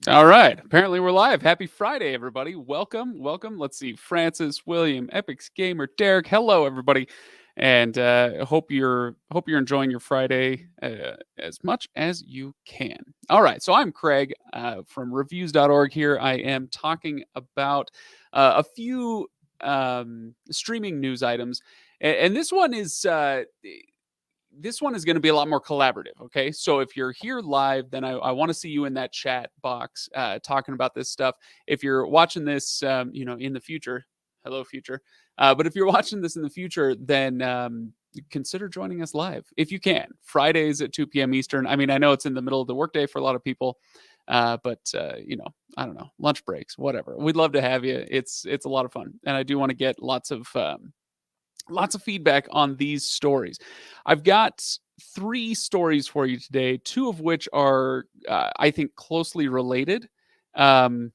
All right. Apparently we're live. Happy Friday, everybody. Welcome. Welcome. Let's see. Francis, William, Epics Gamer, Derek. Hello, everybody. And hope you're enjoying your Friday as much as you can. All right. So I'm Craig from Reviews.org here. I am talking about a few streaming news items. And this one is going to be a lot more collaborative. Okay. So if you're here live, then I want to see you in that chat box talking about this stuff. If you're watching this, in the future, hello, future. But if you're watching this in the future, then consider joining us live if you can. Fridays at 2 p.m. Eastern. I mean, I know it's in the middle of the workday for a lot of people. But I don't know, lunch breaks, whatever. We'd love to have you. It's a lot of fun, and I do want to get lots of feedback on these stories. I've got three stories for you today, two of which are, I think, closely related. And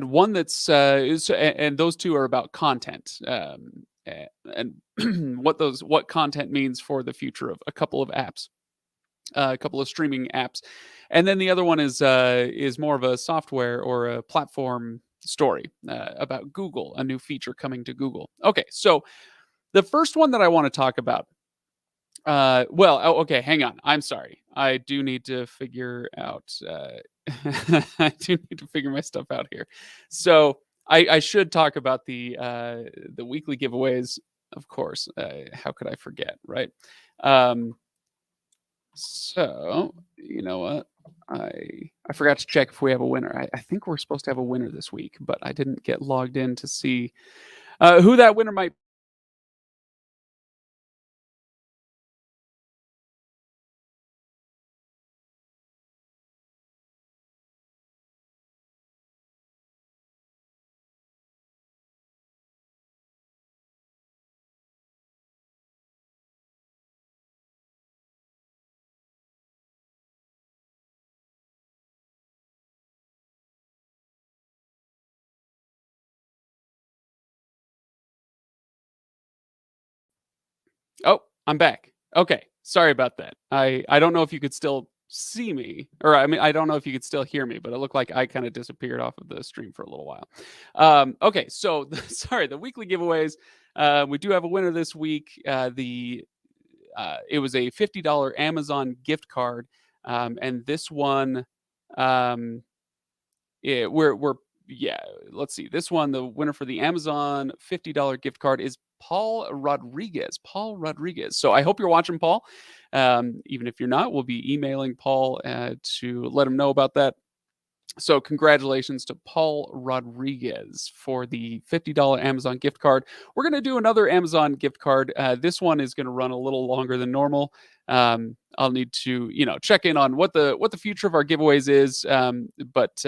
one that's, and those two are about content. And what content means for the future of a couple of apps, a couple of streaming apps, and then the other one is more of a software or a platform story about Google, a new feature coming to Google. Okay, so the first one that I want to talk about. Okay, hang on. I'm sorry. I do need to figure out. I do need to figure my stuff out here. So I should talk about the weekly giveaways, of course. How could I forget, right? So you know what? I forgot to check if we have a winner. I think we're supposed to have a winner this week, but I didn't get logged in to see who that winner might. Oh, I'm back. Okay. Sorry about that. I don't know if you could still see me, or I mean, I don't know if you could still hear me, but it looked like I kind of disappeared off of the stream for a little while. Okay, so sorry, the weekly giveaways. We do have a winner this week. The It was a $50 Amazon gift card, and this one, um, we're yeah. Let's see. This one, the winner for the Amazon $50 gift card is Paul Rodriguez. Paul Rodriguez. So I hope you're watching, Paul. Even if you're not, we'll be emailing Paul to let him know about that. So congratulations to Paul Rodriguez for the $50 Amazon gift card. We're going to do another Amazon gift card. This one is going to run a little longer than normal. I'll need to, check in on what the future of our giveaways is. But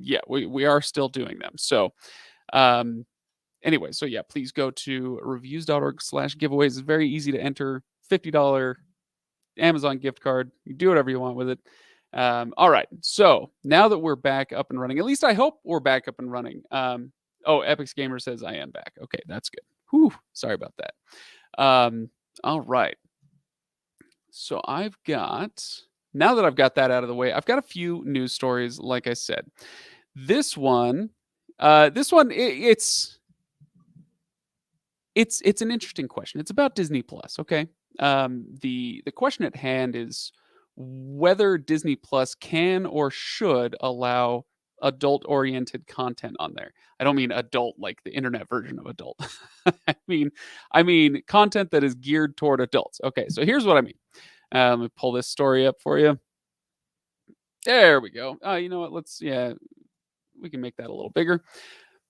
yeah, we are still doing them. So um, anyway, so yeah, please go to reviews.org/giveaways. It's very easy to enter. $50 Amazon gift card. You do whatever you want with it. All right. So now that we're back up and running, at least I hope we're back up and running. Epics Gamer says I am back. Okay, that's good. Whew, sorry about that. All right. So now that I've got that out of the way, I've got a few news stories, like I said. This one, it's an interesting question. It's about Disney Plus, okay? The question at hand is whether Disney Plus can or should allow adult-oriented content on there. I don't mean adult like the internet version of adult. I mean content that is geared toward adults. Okay, so here's what I mean. Let me pull this story up for you. There we go. You know what? We can make that a little bigger.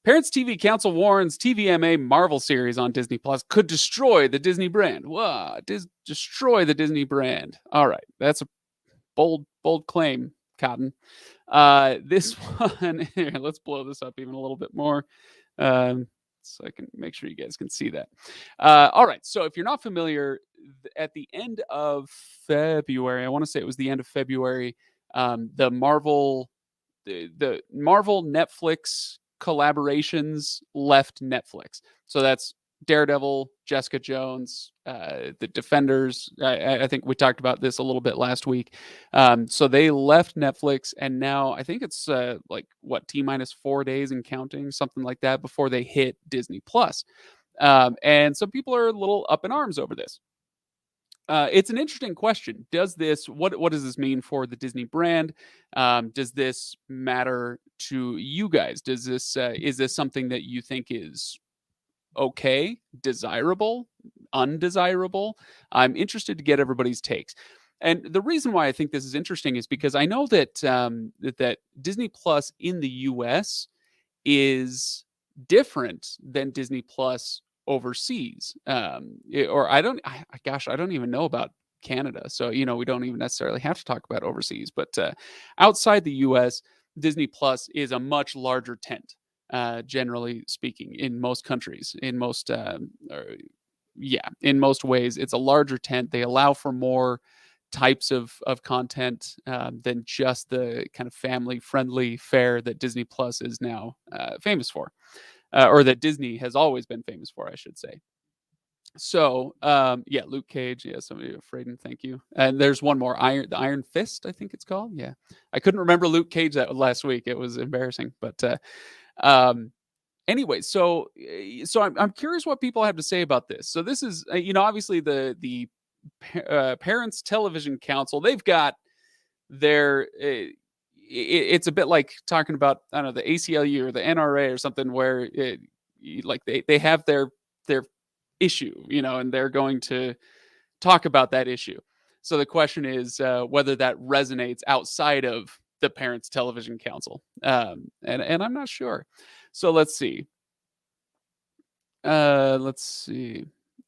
Parents TV Council warns TVMA Marvel series on Disney Plus could destroy the Disney brand. Wow, destroy the Disney brand. All right, that's a bold claim, Cotton. This one here, let's blow this up even a little bit more, so I can make sure you guys can see that. All right, so if you're not familiar, at the end of February, I want to say it was the end of February, the Marvel Netflix collaborations left Netflix. So that's Daredevil, Jessica Jones, the Defenders. I think we talked about this a little bit last week. So they left Netflix, and now I think it's like what, T minus 4 days and counting, something like that, before they hit Disney Plus. And so people are a little up in arms over this. It's an interesting question. Does this what does this mean for the Disney brand? Does this matter to you guys? Does this is this something that you think is okay, desirable, undesirable? I'm interested to get everybody's takes. And the reason why I think this is interesting is because I know that that Disney Plus in the US is different than Disney Plus overseas. Or gosh, I don't even know about Canada. So, we don't even necessarily have to talk about overseas. But outside the US, Disney Plus is a much larger tent, generally speaking, in most countries, in most ways. It's a larger tent. They allow for more types of content than just the kind of family friendly fare that Disney Plus is now famous for, or that Disney has always been famous for, I should say. So, yeah, Luke Cage. Yeah, somebody, Frayden, thank you. And there's one more, the Iron Fist, I think it's called. Yeah, I couldn't remember Luke Cage that last week. It was embarrassing, but um, anyway, so I'm curious what people have to say about this. So this is, obviously the Parents Television Council. They've got their. It's a bit like talking about, I don't know, the ACLU or the NRA or something, where like they have their issue, and they're going to talk about that issue. So the question is whether that resonates outside of the Parents Television Council, and I'm not sure. So let's see. Let's see.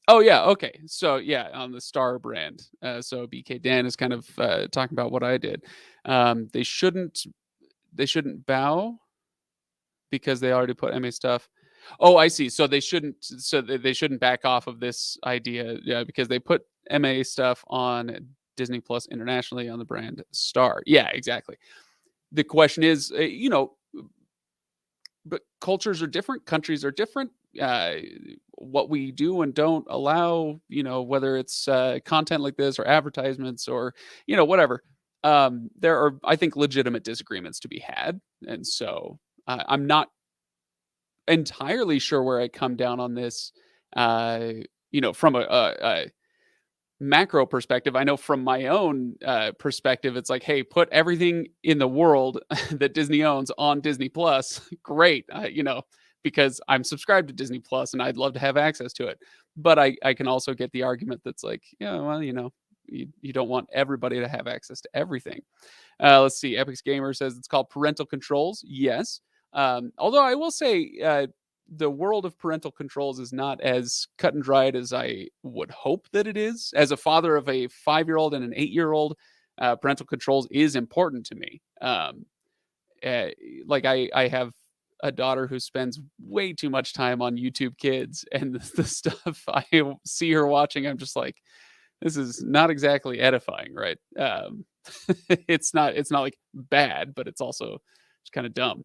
Oh yeah, okay. So yeah, on the Star brand. So BK Dan is kind of talking about what I did. They shouldn't bow because they already put MA stuff. Oh, I see. So they shouldn't back off of this idea, yeah, because they put MA stuff on Disney Plus internationally on the brand Star. Yeah, exactly. The question is, but cultures are different, countries are different. Uh, what we do and don't allow, whether it's content like this or advertisements or whatever. There are, I think, legitimate disagreements to be had, and so I'm not entirely sure where I come down on this. From a macro perspective. I know from my own perspective, it's like, hey, put everything in the world that Disney owns on Disney Plus. Great, because I'm subscribed to Disney Plus and I'd love to have access to it. But I can also get the argument that's like, yeah, well, you don't want everybody to have access to everything. Let's see. Epix Gamer says it's called parental controls. Yes. Although I will say, the world of parental controls is not as cut and dried as I would hope that it is. As a father of a 5-year-old and an 8-year-old, parental controls is important to me. Uh, like I have a daughter who spends way too much time on YouTube Kids, and the stuff I see her watching, I'm just like, this is not exactly edifying, right? It's not like bad, but it's also just kind of dumb.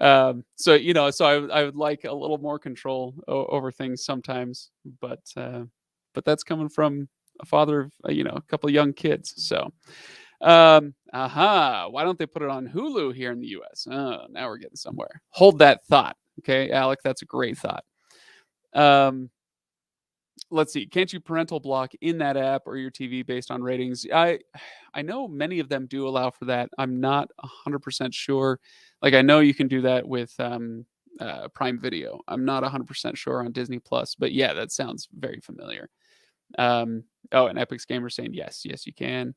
So I would like a little more control over things sometimes, but that's coming from a father of a couple of young kids. So why don't they put it on Hulu here in the US? Now we're getting somewhere. Hold that thought. Okay, Alec, that's a great thought. Let's see. Can't you parental block in that app or your TV based on ratings? I know many of them do allow for that. I'm not 100% sure. Like, I know you can do that with Prime Video. I'm not 100% sure on Disney Plus, but yeah, that sounds very familiar. Oh, and Epix Gamer saying yes, you can.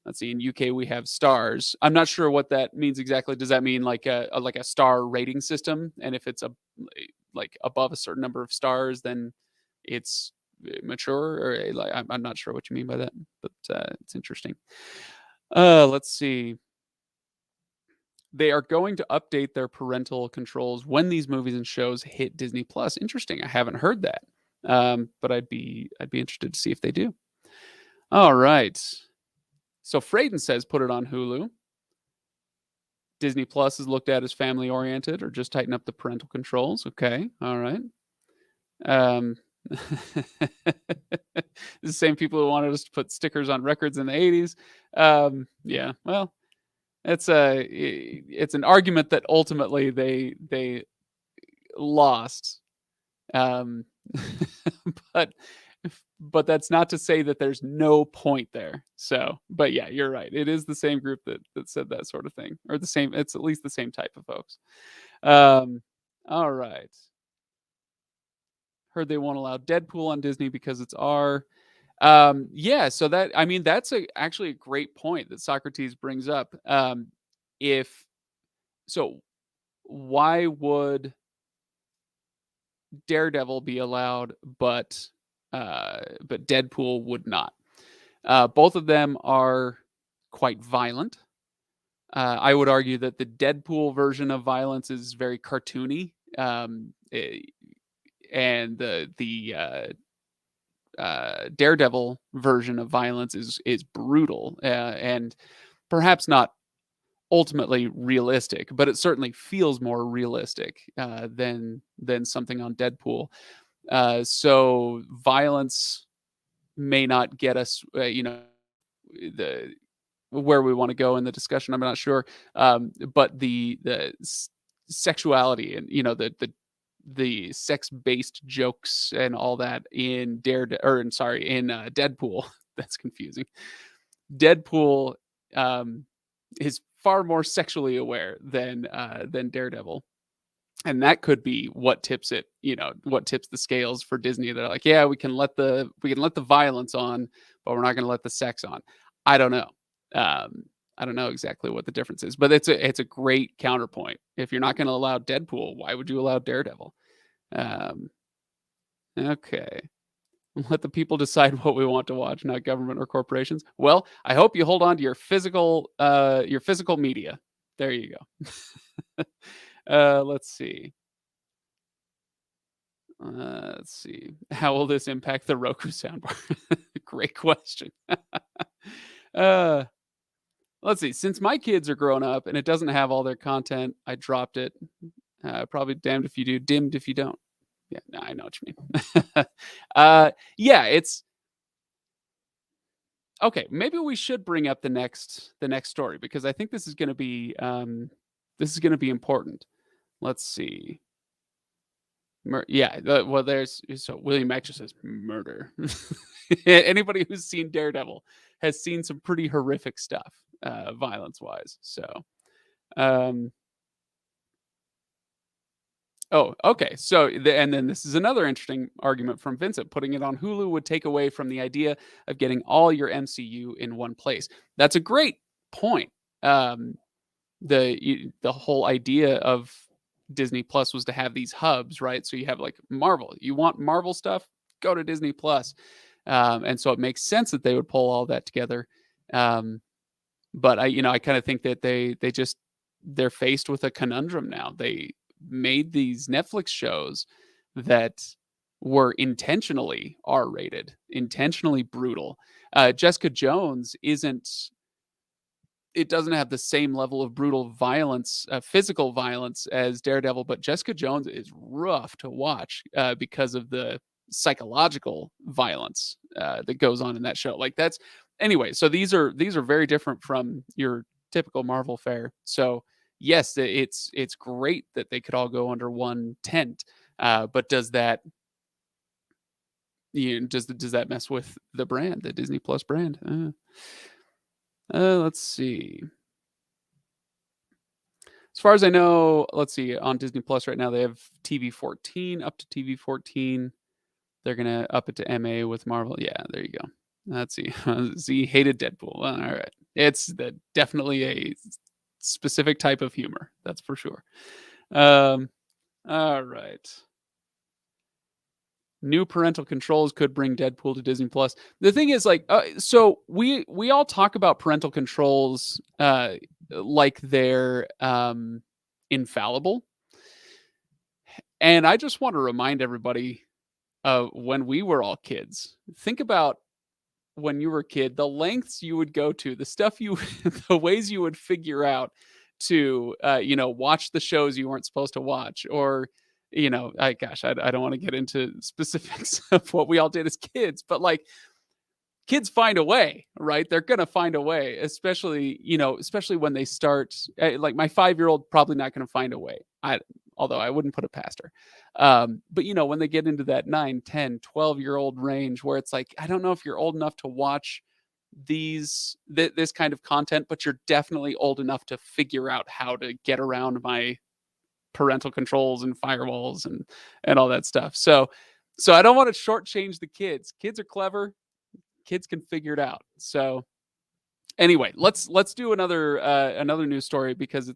Let's see. In UK, we have stars. I'm not sure what that means exactly. Does that mean like a star rating system? And if it's like above a certain number of stars, then it's mature, or like I'm not sure what you mean by that, but it's interesting. Let's see. They are going to update their parental controls when these movies and shows hit Disney Plus. Interesting. I haven't heard that, but I'd be interested to see if they do. All right. So Frayden says put it on Hulu. Disney Plus is looked at as family oriented, or just tighten up the parental controls. Okay. All right. The same people who wanted us to put stickers on records in the 80s. Yeah, well, it's an argument that ultimately they lost. Um, but but that's not to say that there's no point there. So, but yeah, you're right. It is the same group that said that sort of thing, or the same. It's at least the same type of folks. Um, all right. Heard they won't allow Deadpool on Disney because it's R. Yeah, so that I mean that's actually a great point that Socrates brings up. If so, why would Daredevil be allowed, but Deadpool would not? Both of them are quite violent. I would argue that the Deadpool version of violence is very cartoony, and the Daredevil version of violence is brutal, and perhaps not ultimately realistic, but it certainly feels more realistic than something on Deadpool. So violence may not get us, the where we want to go in the discussion. I'm not sure, but sexuality and the sex based jokes and all that in Deadpool. That's confusing. Deadpool is far more sexually aware than Daredevil, and that could be what tips it. What tips the scales for Disney. They're like, yeah, we can let the violence on, but we're not going to let the sex on. I don't know. I don't know exactly what the difference is, but it's a great counterpoint. If you're not going to allow Deadpool, why would you allow Daredevil? Um, okay. Let the people decide what we want to watch, not government or corporations. Well, I hope you hold on to your physical media. There you go. Let's see. Let's see. How will this impact the Roku soundbar? Great question. uh, let's see. Since my kids are grown up and it doesn't have all their content, I dropped it. Probably damned if you do, dimmed if you don't. Yeah, no, I know what you mean. Yeah, it's okay. Maybe we should bring up the next story because I think this is going to be important. Let's see. Yeah, well, so William X just says murder. Anybody who's seen Daredevil has seen some pretty horrific stuff, violence wise. So, um, oh, okay. So, and then this is another interesting argument from Vincent. Putting it on Hulu would take away from the idea of getting all your MCU in one place. That's a great point. Um, the whole idea of Disney Plus was to have these hubs, right? So you have like Marvel. You want Marvel stuff? Go to Disney Plus. And so it makes sense that they would pull all that together. Um, but I kind of think that they're faced with a conundrum now. They made these Netflix shows that were intentionally R-rated, intentionally brutal. Jessica Jones isn't it doesn't have the same level of brutal violence, physical violence as Daredevil, but Jessica Jones is rough to watch because of the psychological violence that goes on in that show. Like that's anyway. So these are very different from your typical Marvel fare. So yes, it's great that they could all go under one tent, but does that mess with the brand, the Disney Plus brand? Let's see. As far as I know, let's see, on Disney Plus right now, they have TV 14, up to TV 14. They're going to up it to MA with Marvel. Yeah, there you go. Let's see. Z hated Deadpool. Well, all right. Definitely a specific type of humor. That's for sure. All right. New parental controls could bring Deadpool to Disney Plus. The thing is, like, so we all talk about parental controls like they're infallible, and I just want to remind everybody when we were all kids. Think about when you were a kid, the lengths you would go to, the stuff the ways you would figure out to watch the shows you weren't supposed to watch, or I don't want to get into specifics of what we all did as kids, but like kids find a way, right? They're gonna find a way, especially when they start. Like my 5-year-old, probably not gonna find a way. Although I wouldn't put it past her. But when they get into that 9, 10, 12-year-old range, where it's like, I don't know if you're old enough to watch this kind of content, but you're definitely old enough to figure out how to get around my parental controls and firewalls and all that stuff. So I don't want to shortchange the kids. Kids are clever. Kids can figure it out. So anyway, let's do another news story because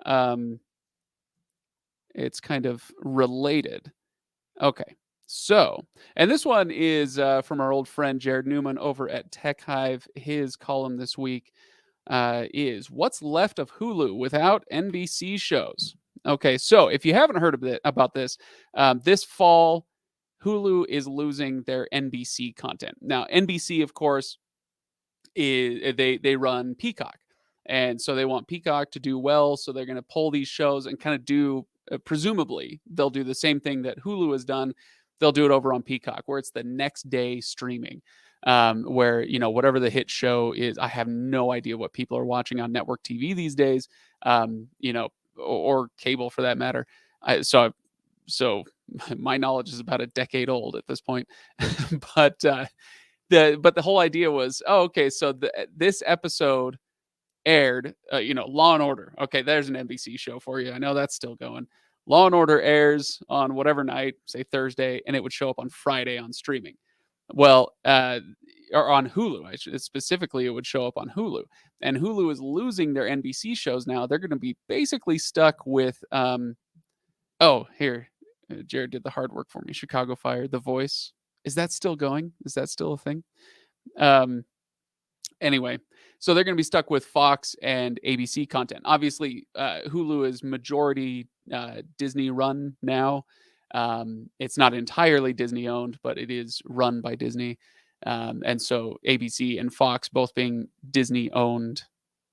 um it's kind of related. Okay. So, and this one is from our old friend Jared Newman over at Tech Hive. His column this week is "What's Left of Hulu Without NBC Shows." Okay, so if you haven't heard about this, this fall Hulu is losing their NBC content. Now, NBC, of course, they run Peacock, and so they want Peacock to do well. So they're going to pull these shows and kind of do presumably they'll do the same thing that Hulu has done. They'll do it over on Peacock, where it's the next day streaming. Where whatever the hit show is, I have no idea what people are watching on network TV these days, or cable for that matter. So my knowledge is about a decade old at this point, but the whole idea was, oh, okay, so this episode aired, Law and Order. Okay, there's an NBC show for you. I know that's still going. Law and Order airs on whatever night, say Thursday, and it would show up on Friday on streaming. Well, or on Hulu. Specifically, it would show up on Hulu. And Hulu is losing their NBC shows now. They're going to be basically stuck with, here, Jared did the hard work for me. Chicago Fire, The Voice. Is that still going? Is that still a thing? Anyway, so they're going to be stuck with Fox and ABC content. Obviously, Hulu is majority Disney run now. It's not entirely Disney owned, but it is run by Disney. And so ABC and Fox both being Disney owned,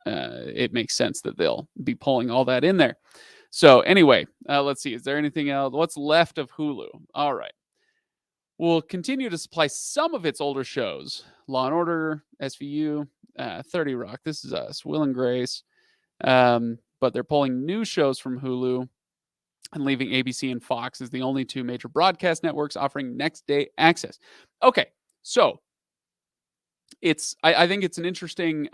it makes sense that they'll be pulling all that in there. So anyway, let's see. Is there anything else? What's left of Hulu? All right. Will continue to supply some of its older shows: Law and Order, SVU, 30 Rock, This Is Us, Will and Grace. But they're pulling new shows from Hulu and leaving ABC and Fox as the only two major broadcast networks offering next day access. Okay, so I think it's an interesting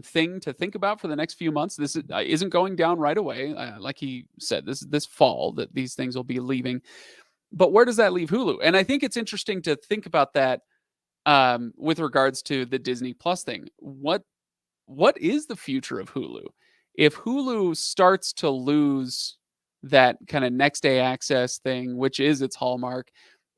thing to think about for the next few months. This isn't going down right away. Like he said, this fall that these things will be leaving. But where does that leave Hulu? And I think it's interesting to think about that with regards to the Disney Plus thing. What is the future of Hulu? If Hulu starts to lose that kind of next day access thing, which is its hallmark,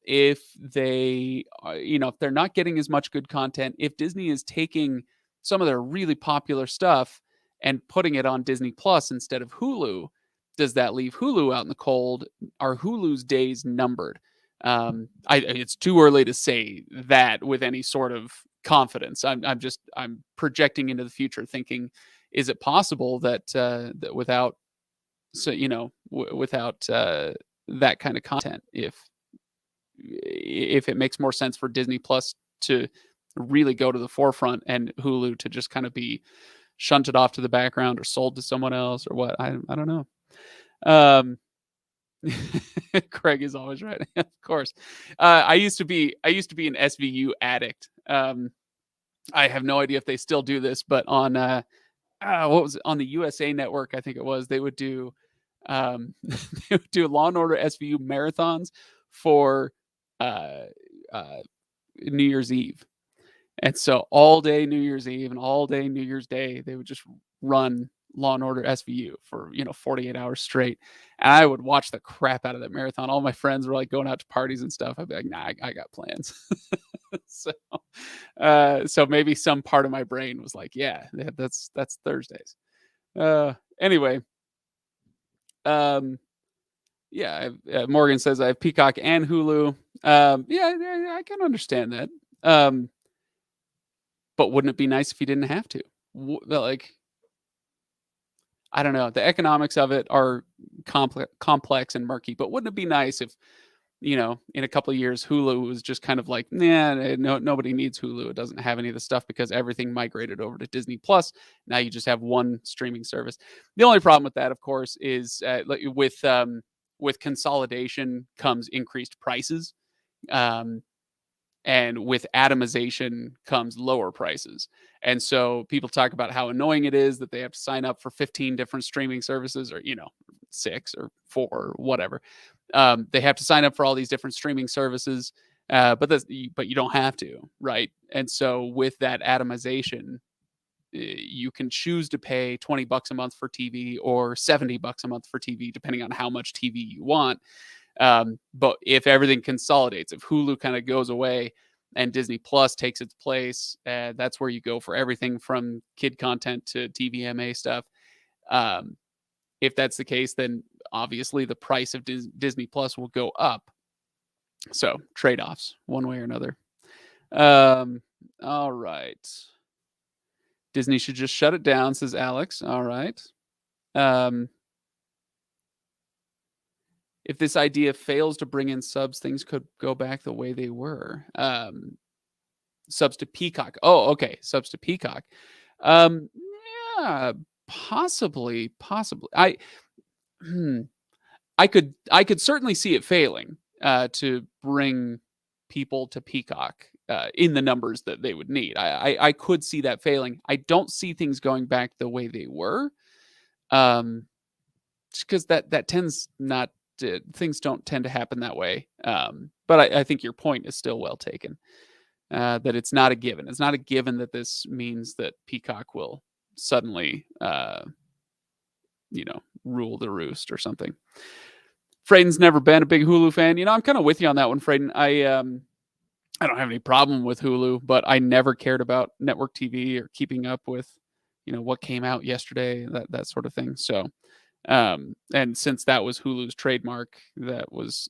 if they, if they're not getting as much good content, if Disney is taking some of their really popular stuff and putting it on Disney Plus instead of Hulu, does that leave Hulu out in the cold? Are Hulu's days numbered? It's too early to say that with any sort of confidence. I'm projecting into the future, thinking, is it possible that that without that kind of content, if it makes more sense for Disney Plus to really go to the forefront and Hulu to just kind of be shunted off to the background or sold to someone else or what? I don't know. Craig is always right. Of course. I used to be an SVU addict. I have no idea if they still do this, but on what was it, on the USA Network, I think it was, they would do they would do Law and Order SVU marathons for New Year's Eve. And so all day New Year's Eve and all day New Year's Day, they would just run Law and Order SVU for 48 hours straight. And I would watch the crap out of that marathon. All my friends were like going out to parties and stuff. I'd be like, nah, I got plans. So maybe some part of my brain was like, yeah, that's Thursdays. Anyway, yeah. Morgan says I have Peacock and Hulu. Yeah, I can understand that. But wouldn't it be nice if you didn't have to? Like, I don't know. The economics of it are complex and murky. But wouldn't it be nice if, in a couple of years, Hulu was just kind of like, nah, no, nobody needs Hulu. It doesn't have any of the stuff because everything migrated over to Disney Plus. Now you just have one streaming service. The only problem with that, of course, is with consolidation comes increased prices. Um, and with atomization comes lower prices. And so people talk about how annoying it is that they have to sign up for 15 different streaming services, or 6 or 4 or whatever. They have to sign up for all these different streaming services, but you don't have to, right? And so with that atomization, you can choose to pay $20 a month for TV or $70 a month for TV, depending on how much TV you want. But if everything consolidates, if Hulu kind of goes away and Disney Plus takes its place, that's where you go for everything from kid content to TVMA stuff. If that's the case, then obviously the price of Disney Plus will go up. So trade-offs, one way or another. All right. Disney should just shut it down, says Alex. All right. If this idea fails to bring in subs, things could go back the way they were. Subs to Peacock. Oh, okay. Subs to Peacock. Yeah, possibly. I could certainly see it failing to bring people to Peacock in the numbers that they would need. I could see that failing. I don't see things going back the way they were. Just because that tends not to, things don't tend to happen that way. But I think your point is still well taken. That it's not a given. It's not a given that this means that Peacock will suddenly, rule the roost or something. Frayden's never been a big Hulu fan. I'm kind of with you on that one, Frayden. I don't have any problem with Hulu, but I never cared about network TV or keeping up with, what came out yesterday, that sort of thing. So, and since that was Hulu's trademark, that was,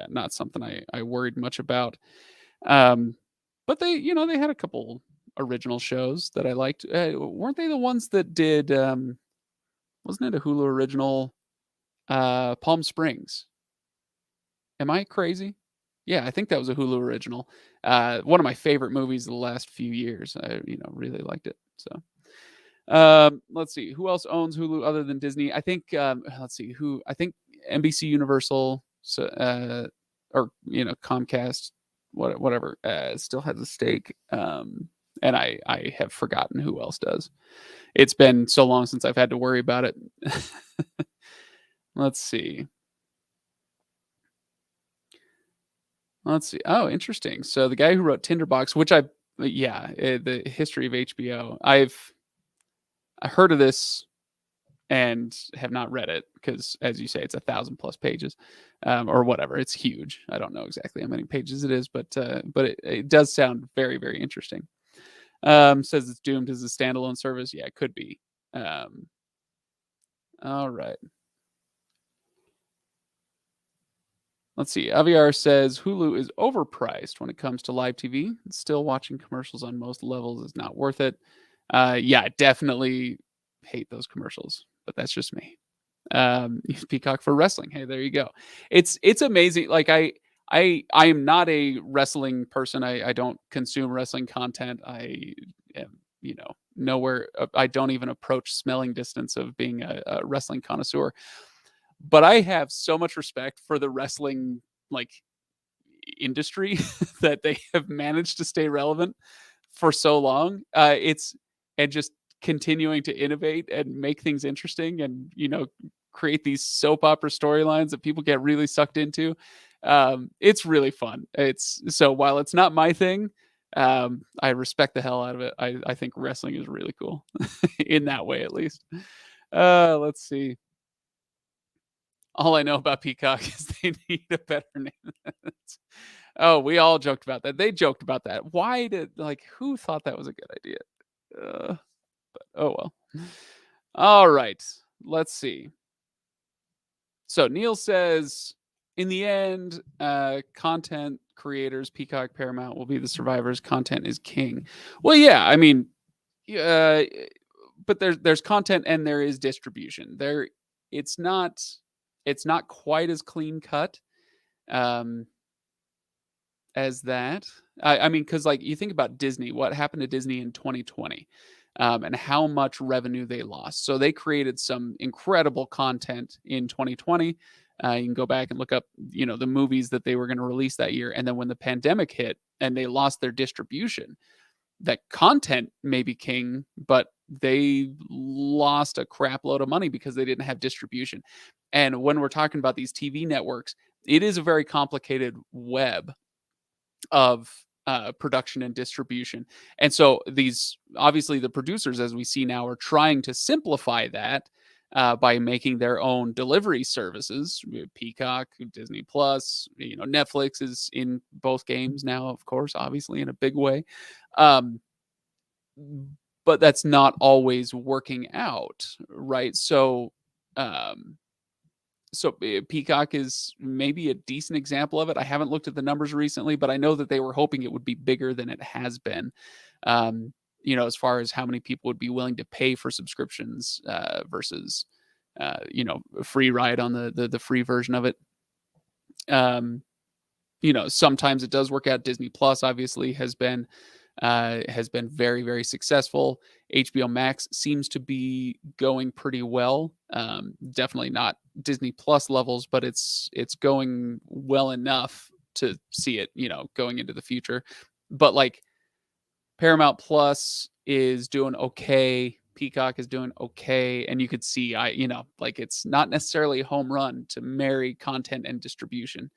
not something I worried much about. But they had a couple original shows that I liked. Weren't they the ones that did, wasn't it a Hulu original, Palm Springs? Am I crazy? Yeah, I think that was a Hulu original. One of my favorite movies of the last few years. I, really liked it. So, let's see who else owns Hulu other than Disney. I think let's see who. I think NBC Universal, so, or Comcast, whatever, still has a stake. And I have forgotten who else does. It's been so long since I've had to worry about it. Let's see. Oh, interesting. So the guy who wrote Tinderbox, which the history of HBO. I heard of this and have not read it because, as you say, it's 1,000+ pages, or whatever. It's huge. I don't know exactly how many pages it is, but it does sound very, very interesting. Says it's doomed as a standalone service. Yeah, it could be. All right. Let's see. Aviar says Hulu is overpriced when it comes to live TV. Still, watching commercials on most levels is not worth it. Yeah, definitely hate those commercials, but that's just me. Use Peacock for wrestling. Hey, there you go. It's amazing. Like I am not a wrestling person. I don't consume wrestling content. I am, nowhere. I don't even approach smelling distance of being a wrestling connoisseur. But I have so much respect for the wrestling industry that they have managed to stay relevant for so long. It's and just continuing to innovate and make things interesting, and create these soap opera storylines that people get really sucked into. It's really fun. So while it's not my thing, I respect the hell out of it. I think wrestling is really cool in that way, at least. Let's see. All I know about Peacock is they need a better name. Oh, we all joked about that. They joked about that. Why who thought that was a good idea? But oh well. All right. Let's see. So Neil says, in the end, content creators, Peacock, Paramount will be the survivors. Content is king. Well, yeah. I mean, but there's content and there is distribution. It's not It's not quite as clean cut um, as that. I mean, because like you think about Disney, what happened to Disney in 2020, and how much revenue they lost. So they created some incredible content in 2020. You can go back and look up, the movies that they were going to release that year, and then when the pandemic hit and they lost their distribution, that content may be king, but they lost a crap load of money because they didn't have distribution. And when we're talking about these TV networks, it is a very complicated web of production and distribution. And so these, obviously, the producers, as we see now, are trying to simplify that by making their own delivery services. Peacock, Disney Plus, Netflix is in both games now, of course, obviously in a big way. Um, but that's not always working out, right? Um, so Peacock is maybe a decent example of it. I haven't looked at the numbers recently, but I know that they were hoping it would be bigger than it has been. Um, as far as how many people would be willing to pay for subscriptions versus, a free ride on the free version of it. Um, sometimes it does work out. Disney Plus obviously has been very, very successful. HBO Max seems to be going pretty well. Definitely not Disney Plus levels, but it's going well enough to see it, going into the future. But like Paramount Plus is doing okay. Peacock is doing okay, and you could see, like it's not necessarily a home run to marry content and distribution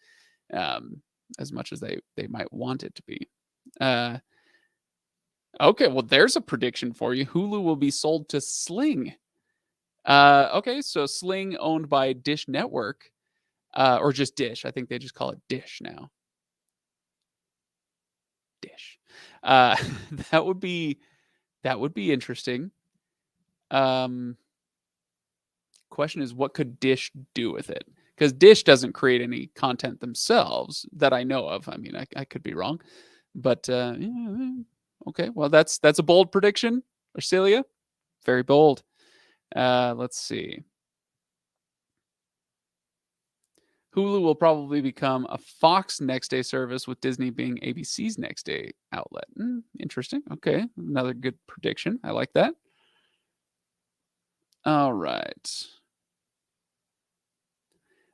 um, as much as they might want it to be. Uh, Okay, well, there's a prediction for you. Hulu will be sold to Sling. Okay, so Sling owned by Dish Network, or just Dish. I think they just call it Dish now. Dish. Uh, that would be interesting. Um, Question is, what could Dish do with it? Because Dish doesn't create any content themselves that I know of. I mean, I could be wrong, but yeah, okay. Well, that's a bold prediction, Arcelia. Very bold. Let's see. Hulu will probably become a Fox next day service, with Disney being ABC's next day outlet. Interesting. Okay. Another good prediction. I like that. All right.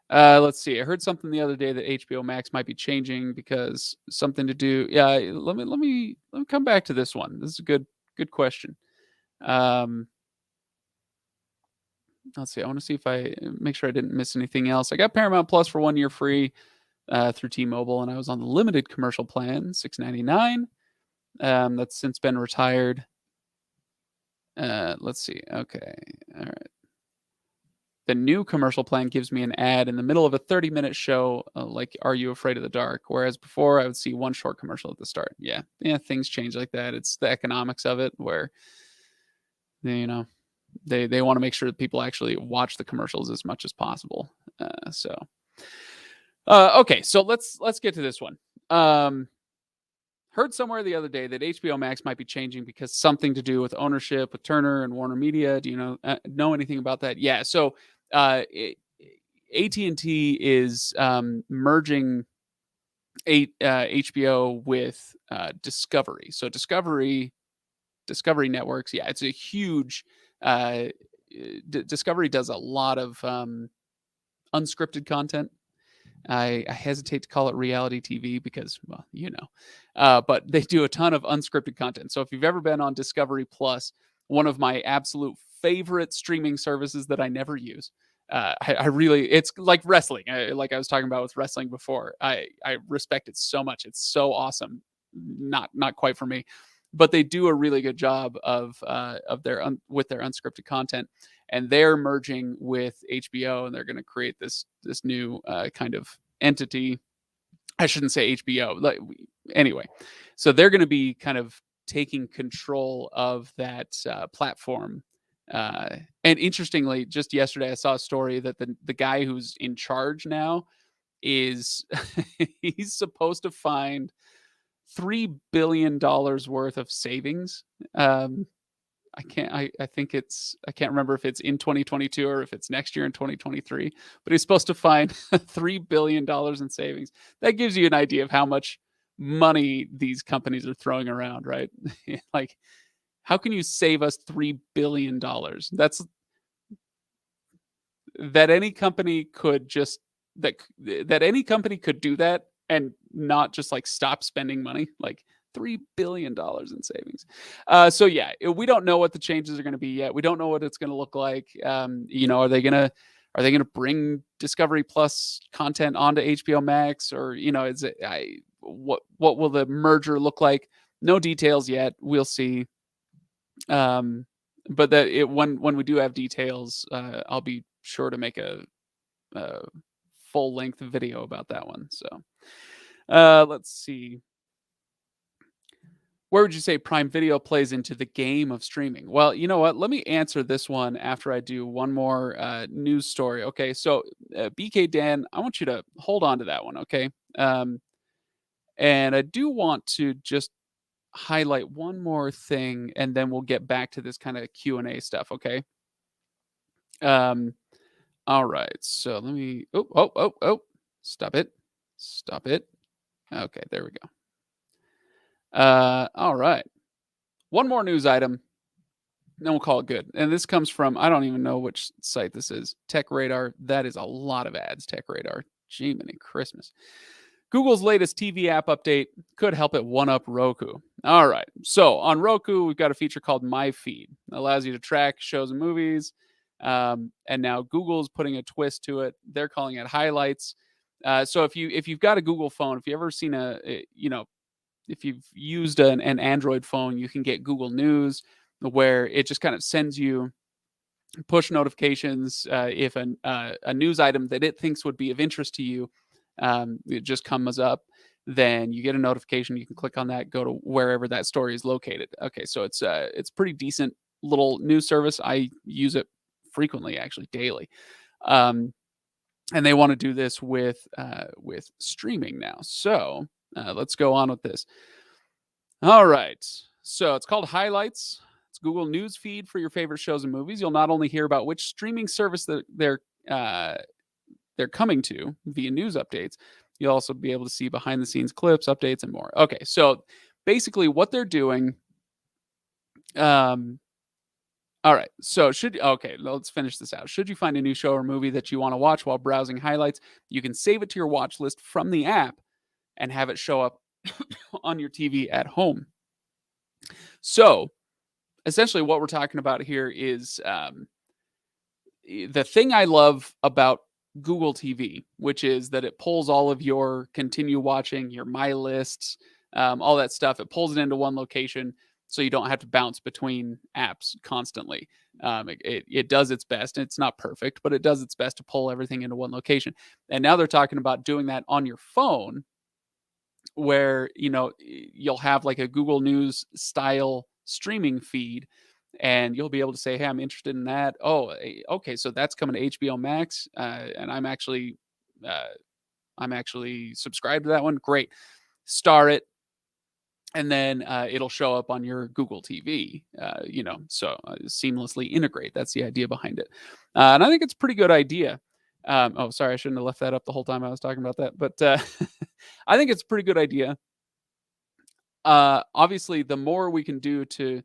Let's see. I heard something the other day that HBO Max might be changing because something to do. Yeah, let me come back to this one. This is a good question. Um, let's see. I want to see if I make sure I didn't miss anything else. I got Paramount Plus for 1 year free through T-Mobile, and I was on the limited commercial plan, $6.99. That's since been retired. Let's see. Okay. All right. The new commercial plan gives me an ad in the middle of a 30-minute show, like "Are You Afraid of the Dark?" Whereas before, I would see one short commercial at the start. Yeah, things change like that. It's the economics of it, where you know they want to make sure that people actually watch the commercials as much as possible. Okay, so let's get to this one. Heard somewhere the other day that HBO Max might be changing because something to do with ownership with Turner and Warner Media. Do you know anything about that? Yeah. So AT&T is merging HBO with Discovery. So Discovery Networks. Yeah, it's a huge. Discovery does a lot of unscripted content. I hesitate to call it reality TV because, well, but they do a ton of unscripted content. So if you've ever been on Discovery Plus, one of my absolute favorite streaming services that I never use, I really, it's like wrestling. Like I was talking about with wrestling before. I respect it so much. It's so awesome. Not quite for me, but they do a really good job of their with their unscripted content, and they're merging with HBO, and they're going to create this new kind of entity. I shouldn't say HBO. Anyway, so they're going to be kind of taking control of that platform. And interestingly, just yesterday, I saw a story that the guy who's in charge now is he's supposed to find $3 billion worth of savings. I think I can't remember if it's in 2022 or if it's next year in 2023, but he's supposed to find $3 billion in savings. That gives you an idea of how much money these companies are throwing around, right? Like, how can you save us $3 billion? That any company could just that that any company could do that and not just like stop spending money, like $3 billion in savings. So yeah, we don't know what the changes are going to be yet. We don't know what it's going to look like. Are they gonna bring Discovery Plus content onto HBO Max, or is it what will the merger look like? No details yet. We'll see. Um, but when we do have details, I'll be sure to make a full length video about that one. So let's see. Where would you say Prime Video plays into the game of streaming? Well, you know what? Let me answer this one after I do one more news story. Okay, so BK Dan, I want you to hold on to that one. Okay, um, and I do want to just highlight one more thing, and then we'll get back to this kind of Q&A stuff. Okay. Um, all right. So let me. Oh! Stop it! Stop it! Okay, there we go. All right. One more news item, then we'll call it good. And this comes from, I don't even know which site this is. Tech Radar. That is a lot of ads. Tech Radar. Jiminy Christmas. Google's latest TV app update could help it one up Roku. All right. So on Roku, we've got a feature called My Feed. It allows you to track shows and movies. And now Google's putting a twist to it. They're calling it highlights. So if you've got a Google phone, if you've ever seen if you've used an Android phone, you can get Google News, where it just kind of sends you push notifications if a news item that it thinks would be of interest to you, it just comes up. Then you get a notification. You can click on that, go to wherever that story is located. Okay, so it's pretty decent little news service. I use it frequently, actually daily. And they want to do this with streaming now. So let's go on with this. All right. So it's called Highlights. It's Google News feed for your favorite shows and movies. You'll not only hear about which streaming service that they're coming to via news updates, you'll also be able to see behind the scenes clips, updates, and more. Okay. So basically, what they're doing. All right. So let's finish this out. Should you find a new show or movie that you want to watch while browsing highlights, you can save it to your watch list from the app and have it show up on your TV at home. So essentially what we're talking about here is the thing I love about Google TV, which is that it pulls all of your continue watching, your my lists, all that stuff. It pulls it into one location, so you don't have to bounce between apps constantly. It does its best. It's not perfect, but it does its best to pull everything into one location. And now they're talking about doing that on your phone, where you'll have like a Google News style streaming feed, and you'll be able to say, hey, I'm interested in that. Oh, okay, so that's coming to HBO Max, and I'm actually subscribed to that one. Great. Star it, and then it'll show up on your Google TV, so seamlessly integrate. That's the idea behind it. And I think it's a pretty good idea. Oh, sorry, I shouldn't have left that up the whole time I was talking about that. But I think it's a pretty good idea. Obviously, the more we can do to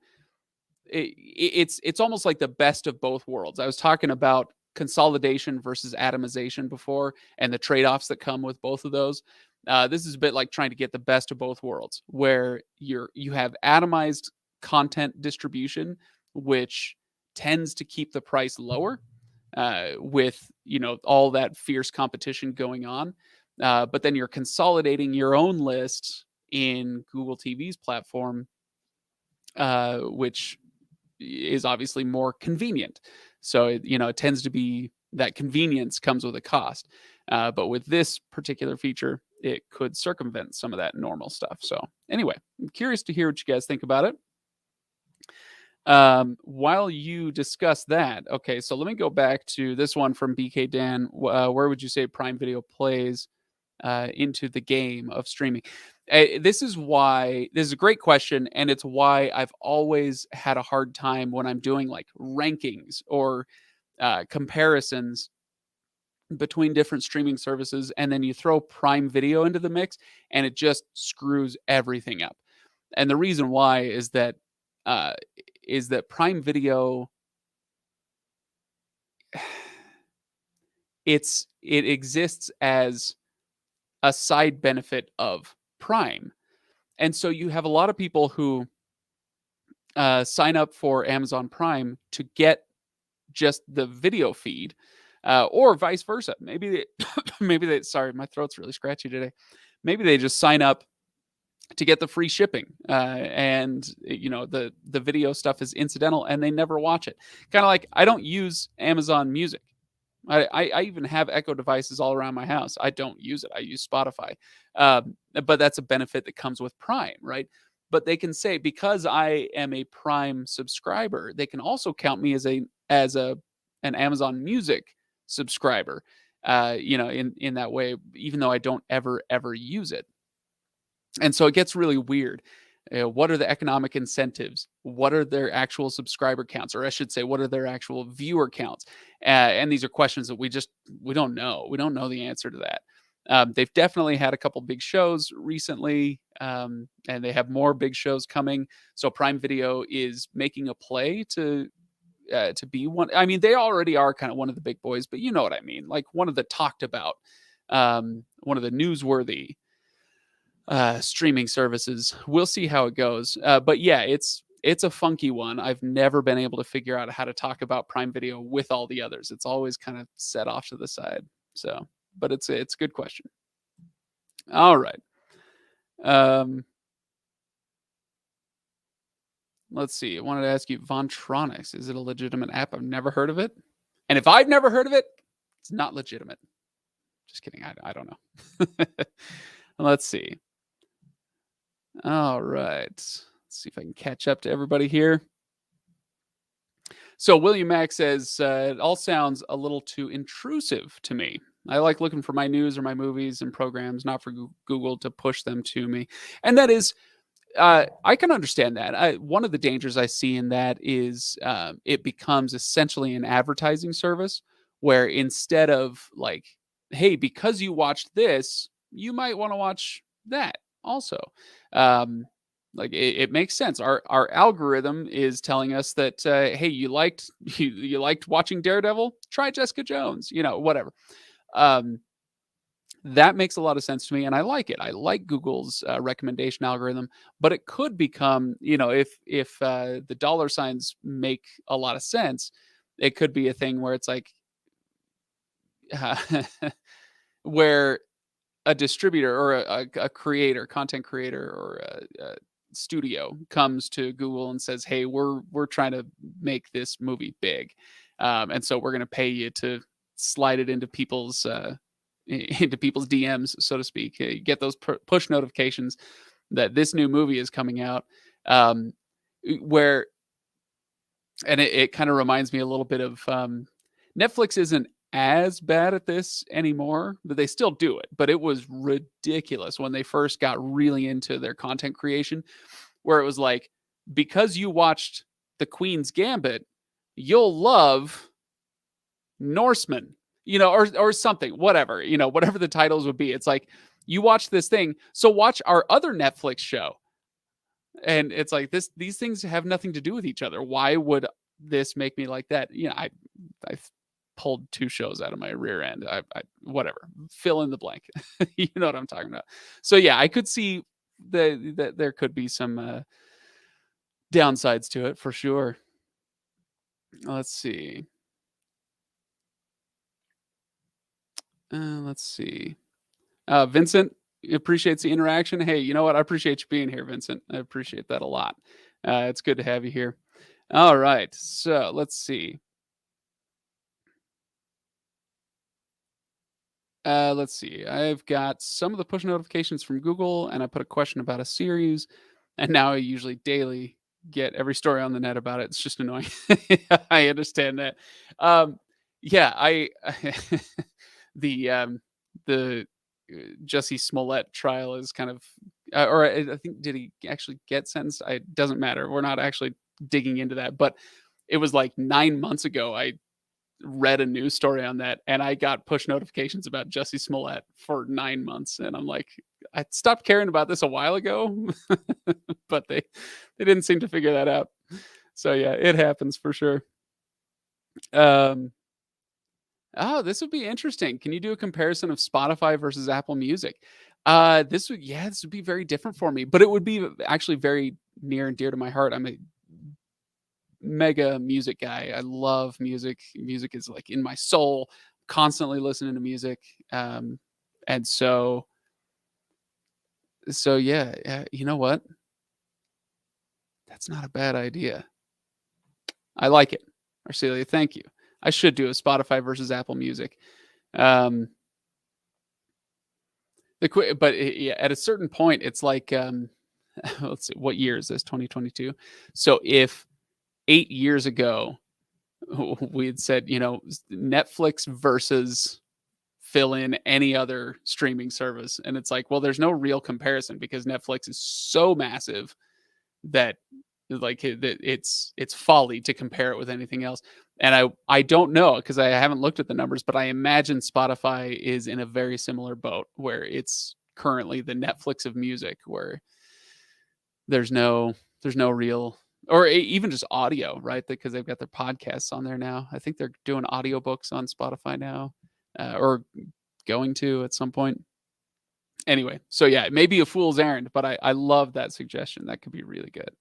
it's almost like the best of both worlds. I was talking about consolidation versus atomization before, and the trade-offs that come with both of those. This is a bit like trying to get the best of both worlds, where you have atomized content distribution, which tends to keep the price lower with all that fierce competition going on. But then you're consolidating your own list in Google TV's platform, which is obviously more convenient. So it tends to be that convenience comes with a cost. But with this particular feature, it could circumvent some of that normal stuff. So anyway, I'm curious to hear what you guys think about it. While you discuss that, okay, so let me go back to this one from BK Dan. Where would you say Prime Video plays into the game of streaming? This is a great question, and it's why I've always had a hard time when I'm doing like rankings or comparisons between different streaming services, and then you throw Prime Video into the mix, and it just screws everything up. And the reason why uh, is that Prime Video it exists as a side benefit of Prime, and so you have a lot of people who sign up for Amazon Prime to get just the video feed, or vice versa. Maybe they, maybe they. Sorry, my throat's really scratchy today. Maybe they just sign up to get the free shipping, and the video stuff is incidental, and they never watch it. Kind of like I don't use Amazon Music. I even have Echo devices all around my house. I don't use it. I use Spotify, but that's a benefit that comes with Prime, right? But they can say because I am a Prime subscriber, they can also count me as a an Amazon Music subscriber. In that way, even though I don't ever use it. And so it gets really weird. What are the economic incentives? What are their actual subscriber counts? Or I should say, what are their actual viewer counts? And these are questions that we don't know. We don't know the answer to that. They've definitely had a couple big shows recently, and they have more big shows coming. So Prime Video is making a play to be one. I mean, they already are kind of one of the big boys, but you know what I mean, like one of the talked about, one of the newsworthy streaming services. We'll see how it goes. But yeah, it's a funky one. I've never been able to figure out how to talk about Prime Video with all the others. It's always kind of set off to the side. So, but it's a good question. All right. Um, let's see. I wanted to ask you, Vontronics. Is it a legitimate app? I've never heard of it. And if I've never heard of it, it's not legitimate. Just kidding. I don't know. Let's see. All right. Let's see if I can catch up to everybody here. So William Mack says, it all sounds a little too intrusive to me. I like looking for my news or my movies and programs, not for Google to push them to me. And that is, I can understand that. One of the dangers I see in that is it becomes essentially an advertising service where instead of like, hey, because you watched this, you might want to watch that also. Um, like it makes sense. Our algorithm is telling us that hey, you liked watching Daredevil, try Jessica Jones, whatever. Um, that makes a lot of sense to me, and I like it. I like Google's recommendation algorithm, but it could become, if the dollar signs make a lot of sense, it could be a thing where it's like uh, where a distributor or a creator, content creator, or a studio comes to Google and says, "Hey, we're trying to make this movie big, and so we're going to pay you to slide it into people's DMs, so to speak. You get those push notifications that this new movie is coming out." Um, where and it kind of reminds me a little bit of Netflix isn't as bad at this anymore, but they still do it. But it was ridiculous when they first got really into their content creation, where it was like, because you watched The Queen's Gambit, you'll love Norseman, or something, whatever, whatever the titles would be. It's like, you watch this thing, so watch our other Netflix show. And it's like these things have nothing to do with each other. Why would this make me like that? I pulled two shows out of my rear end. Whatever, fill in the blank. You know what I'm talking about. So yeah, I could see that there could be some downsides to it for sure. Let's see. Let's see. Vincent appreciates the interaction. Hey, you know what? I appreciate you being here, Vincent. I appreciate that a lot. It's good to have you here. All right. So let's see. Let's see. I've got some of the push notifications from Google, and I put a question about a series, and now I usually daily get every story on the net about it. It's just annoying. I understand that. Yeah, I the Jussie Smollett trial is kind of, or I think, did he actually get sentenced? It doesn't matter. We're not actually digging into that, but it was like 9 months ago. I read a news story on that, and I got push notifications about Jussie Smollett for 9 months, and I'm like, I stopped caring about this a while ago, but they didn't seem to figure that out. So yeah, it happens for sure. Um, oh, this would be interesting. Can you do a comparison of Spotify versus Apple Music? This would be very different for me, but it would be actually very near and dear to my heart. I'm a mega music guy. I love music. Music is like in my soul. Constantly listening to music. And so yeah, you know what? That's not a bad idea. I like it. Arcelia, thank you. I should do a Spotify versus Apple Music. Um, but yeah, at a certain point, it's like, let's see, what year is this? 2022. So if 8 years ago we had said, Netflix versus fill in any other streaming service, and it's like, well, there's no real comparison because Netflix is so massive that like it's folly to compare it with anything else. And I don't know because I haven't looked at the numbers, but I imagine Spotify is in a very similar boat where it's currently the Netflix of music, where there's no real, or even just audio, right? Because they've got their podcasts on there now. I think they're doing audiobooks on Spotify now, or going to at some point. Anyway, so yeah, it may be a fool's errand, but I love that suggestion. That could be really good.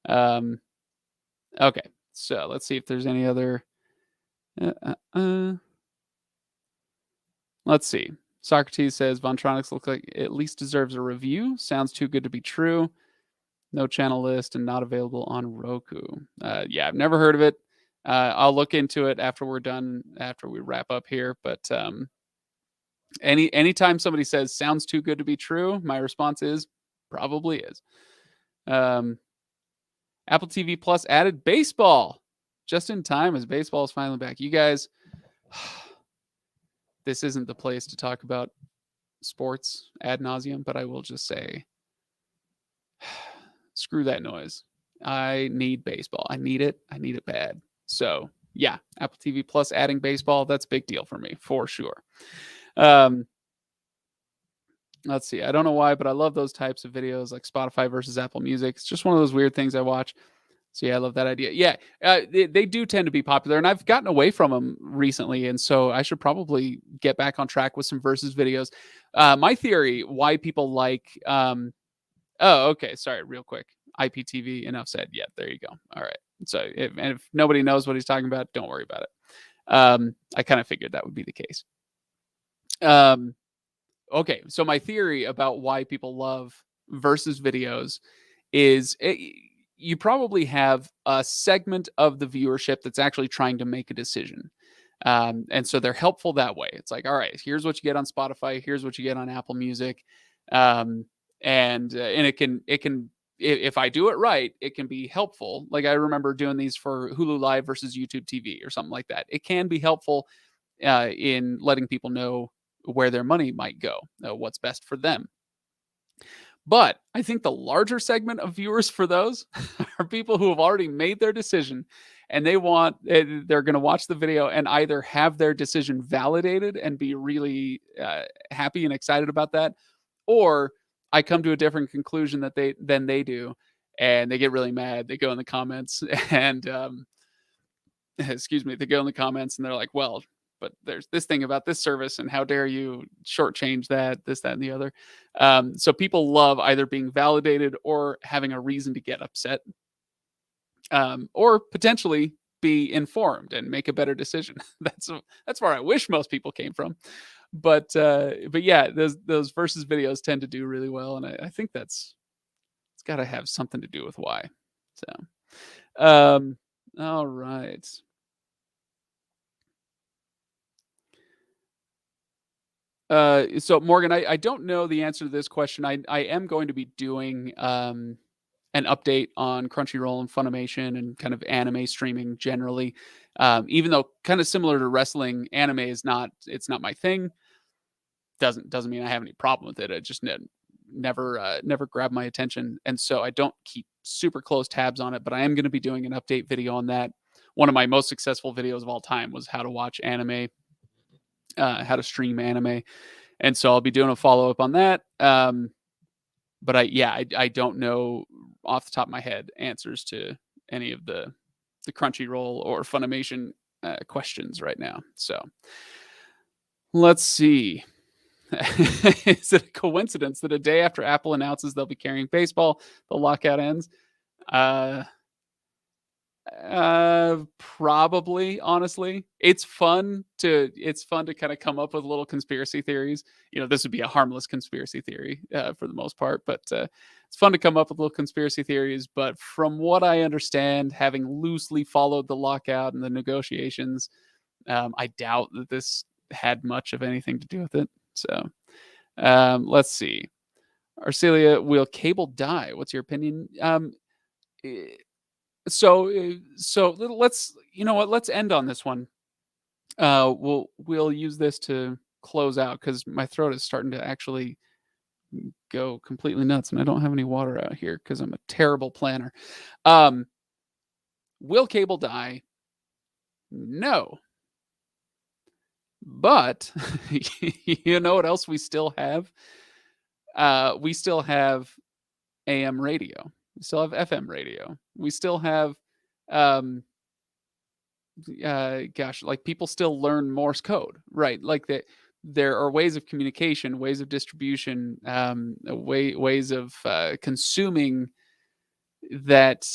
Um, okay, so let's see if there's any other. Uh, uh, uh. Let's see. Socrates says Vontronics looks like it at least deserves a review. Sounds too good to be true. No channel list and not available on Roku. Yeah, I've never heard of it. I'll look into it after we're done, after we wrap up here. But anytime somebody says sounds too good to be true, my response is probably is. Apple TV Plus added baseball just in time as baseball is finally back. You guys, this isn't the place to talk about sports ad nauseum, but I will just say, screw that noise. I need baseball. I need it. I need it bad. So yeah, Apple TV Plus adding baseball, that's a big deal for me for sure. Let's see. I don't know why, but I love those types of videos like Spotify versus Apple Music. It's just one of those weird things I watch. So yeah, I love that idea. Yeah, they do tend to be popular, and I've gotten away from them recently, and so I should probably get back on track with some versus videos. My theory why people like, oh, okay, sorry, real quick, IPTV. Enough said. Yeah, there you go. All right. So if nobody knows what he's talking about, don't worry about it. I kind of figured that would be the case. Okay, so my theory about why people love versus videos is you probably have a segment of the viewership that's actually trying to make a decision. And so they're helpful that way. It's like, all right, here's what you get on Spotify, here's what you get on Apple Music. And it can if I do it right, it can be helpful. Like I remember doing these for Hulu Live versus YouTube TV or something like that. It can be helpful in letting people know where their money might go, what's best for them. But I think the larger segment of viewers for those are people who have already made their decision and they're going to watch the video and either have their decision validated and be really happy and excited about that, or I come to a different conclusion than they do, and they get really mad. They go in the comments and excuse me, they go in the comments and they're like, well, but there's this thing about this service, and how dare you shortchange that, this, that, and the other. So people love either being validated or having a reason to get upset, or potentially be informed and make a better decision. That's where I wish most people came from. But yeah, those versus videos tend to do really well, and I think it's got to have something to do with why. So, all right. So Morgan, I don't know the answer to this question. I am going to be doing an update on Crunchyroll and Funimation and kind of anime streaming generally. Even though kind of similar to wrestling, anime is not my thing. doesn't mean I have any problem with it. It just never grabbed my attention, and so I don't keep super close tabs on it. But I am going to be doing an update video on that. One of my most successful videos of all time was how to watch anime, how to stream anime, and so I'll be doing a follow up on that. But I don't know off the top of my head answers to any of the Crunchyroll or Funimation questions right now. So let's see. Is it a coincidence that a day after Apple announces they'll be carrying baseball, the lockout ends? Uh, Probably, honestly. It's fun to kind of come up with little conspiracy theories. This would be a harmless conspiracy theory for the most part, but it's fun to come up with little conspiracy theories. But from what I understand, having loosely followed the lockout and the negotiations, I doubt that this had much of anything to do with it. So let's see. Arcelia, will cable die? What's your opinion? Eh, so let's let's end on this one. We'll use this to close out because my throat is starting to actually go completely nuts, and I don't have any water out here because I'm a terrible planner. Will cable die? No. But you know what else we still have? We still have AM radio. We still have FM radio. We still have, like people still learn Morse code, right? Like that, there are ways of communication, ways of distribution, ways of consuming that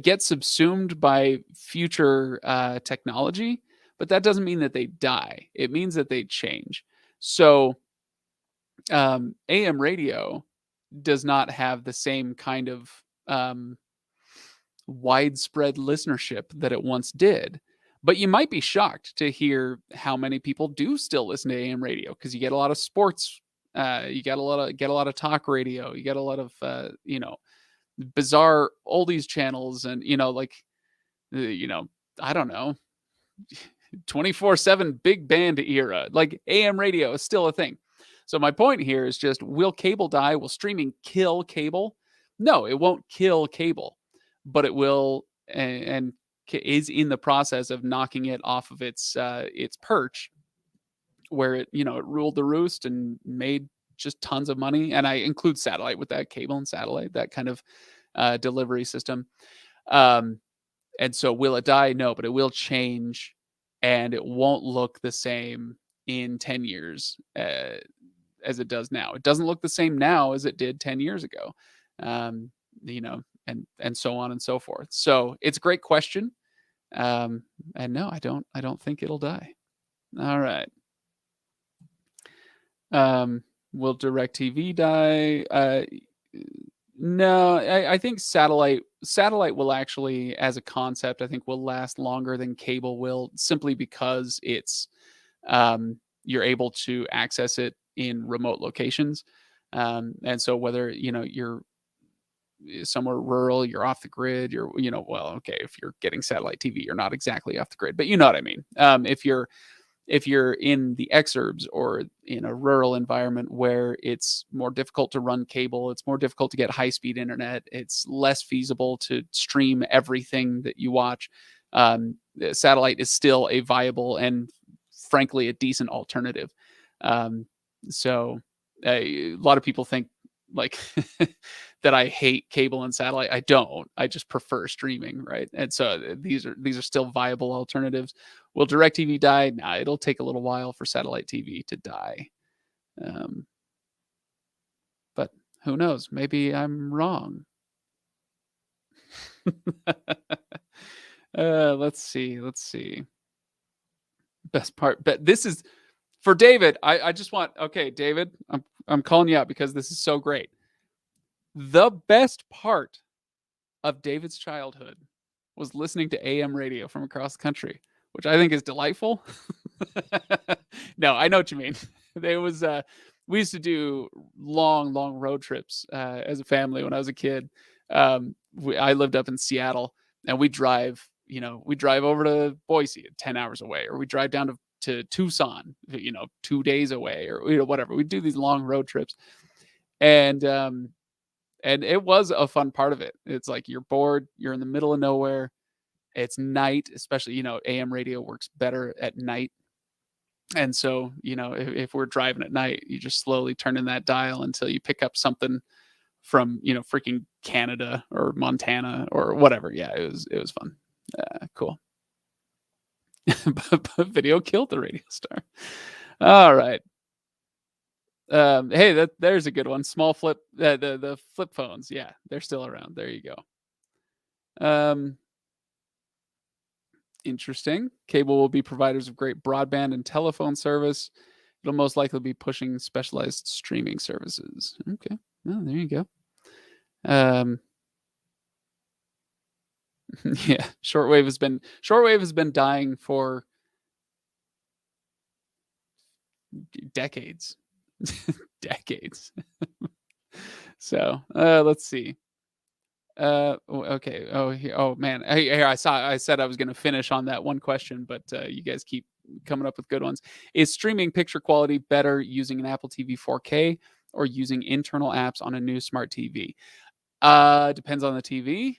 get subsumed by future technology, but that doesn't mean that they die. It means that they change. So AM radio does not have the same kind of widespread listenership that it once did. But you might be shocked to hear how many people do still listen to AM radio because you get a lot of sports, you get a lot of talk radio, you get a lot of bizarre oldies channels, and I don't know, 24/7 big band era. Like AM radio is still a thing. So my point here is just, will cable die? Will streaming kill cable? No, it won't kill cable, but it will, and is in the process of knocking it off of its perch, where it ruled the roost and made just tons of money. And I include satellite with that, cable and satellite, that kind of delivery system. And so will it die? No, but it will change, and it won't look the same in 10 years as it does now. It doesn't look the same now as it did 10 years ago. And so on and so forth. So it's a great question. And no, I don't think it'll die. All right. Will DirecTV die? No, I think satellite will actually, as a concept, I think will last longer than cable will, simply because it's you're able to access it in remote locations. And so whether you're somewhere rural, you're off the grid, well, okay, if you're getting satellite TV, you're not exactly off the grid, but you know what I mean. If you're in the exurbs or in a rural environment where it's more difficult to run cable, it's more difficult to get high-speed internet, it's less feasible to stream everything that you watch, satellite is still a viable and frankly a decent alternative. So a lot of people think like that I hate cable and satellite. I don't. I just prefer streaming, right? And so these are still viable alternatives. Will DirecTV die? Nah, it'll take a little while for satellite TV to die. But who knows? Maybe I'm wrong. Let's see. Best part, but this is for David. I just want, okay, David, I'm calling you out because this is so great. The best part of David's childhood was listening to AM radio from across the country, which I think is delightful. No, I know what you mean. There was we used to do long road trips as a family when I was a kid. I lived up in Seattle, and we drive over to Boise, 10 hours away, or we drive down to to Tucson, 2 days away, or whatever. We do these long road trips, and it was a fun part of it. It's like you're bored, you're in the middle of nowhere. It's night, especially, AM radio works better at night. And so, if we're driving at night, you just slowly turn in that dial until you pick up something from, freaking Canada or Montana or whatever. Yeah, it was fun. Cool. But video killed the radio star. All right. Hey, there's a good one. Small flip, the flip phones. Yeah, they're still around. There you go. Um, Interesting. Cable will be providers of great broadband and telephone service. It'll most likely be pushing specialized streaming services. Okay. Well, there you go. Um, yeah, shortwave has been dying for decades. Decades. So, let's see. Okay. Oh man. I said I was going to finish on that one question, but you guys keep coming up with good ones. Is streaming picture quality better using an Apple TV 4K or using internal apps on a new smart TV? Depends on the TV.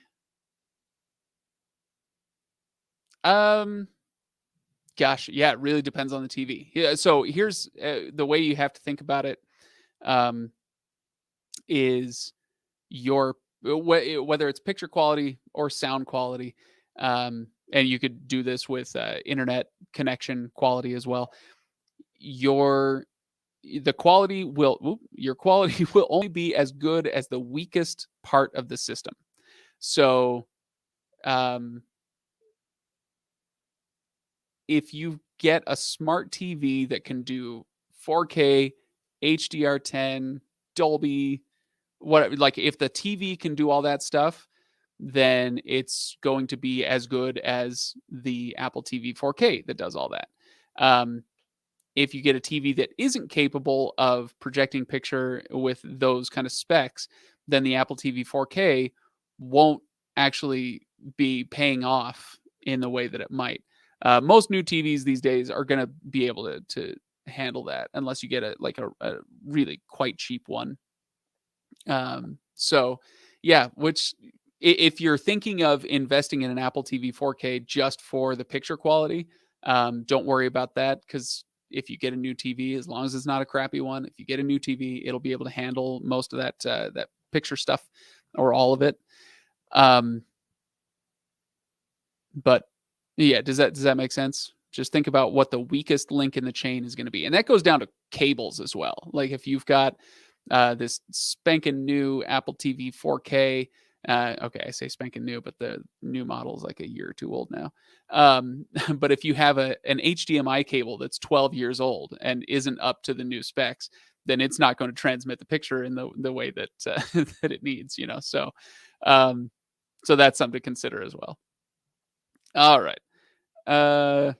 Um, Gosh, yeah, it really depends on the TV. Yeah, so here's the way you have to think about it. Um, is your whether it's picture quality or sound quality, and you could do this with internet connection quality as well. Your the quality will your quality will only be as good as the weakest part of the system. So, um, if you get a smart TV that can do 4K, HDR10, Dolby, what like if the TV can do all that stuff, then it's going to be as good as the Apple TV 4K that does all that. Um, if you get a TV that isn't capable of projecting picture with those kind of specs, then the Apple TV 4K won't actually be paying off in the way that it might. Most new TVs these days are going to be able to handle that, unless you get a really quite cheap one. So yeah, which if you're thinking of investing in an Apple TV 4K just for the picture quality, don't worry about that, because if you get a new TV, as long as it's not a crappy one, if you get a new TV, it'll be able to handle most of that picture stuff, or all of it. Um, but yeah, does that make sense? Just think about what the weakest link in the chain is going to be, and that goes down to cables as well. Like if you've got this spanking new Apple TV 4K. Okay, I say spanking new, but the new model is like a year or two old now. But if you have an HDMI cable that's 12 years old and isn't up to the new specs, then it's not going to transmit the picture in the way that that it needs. Um, so that's something to consider as well. All right. Uh,